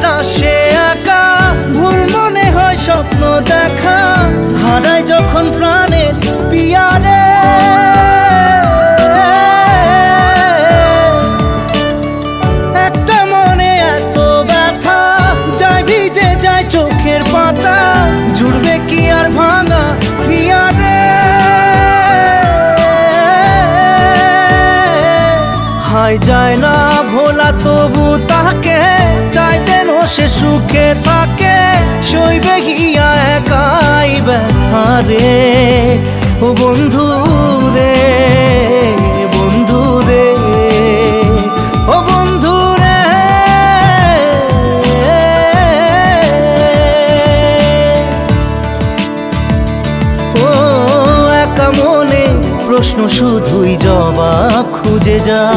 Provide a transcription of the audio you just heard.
ছাড়া সে একা, ভুল মনে হয় স্বপ্ন দেখা, হারায় যখন প্রাণের পিয়ারে। একটা মনে এত ব্যথা, যায় ভিজে যায় চোখের পাতা, জুড়বে কি আর ভাঙা হিয়ারে। হায় যায় না ভোলা তবু তাকে, চাই যেন সে সুখে থাকে, সইবে হিয়া একাই ব্যথা রে। ও বন্ধু রে, বন্ধু রে, ও বন্ধু রে। ও একা মনে প্রশ্ন শুধুই জবাব খুঁজে যায়।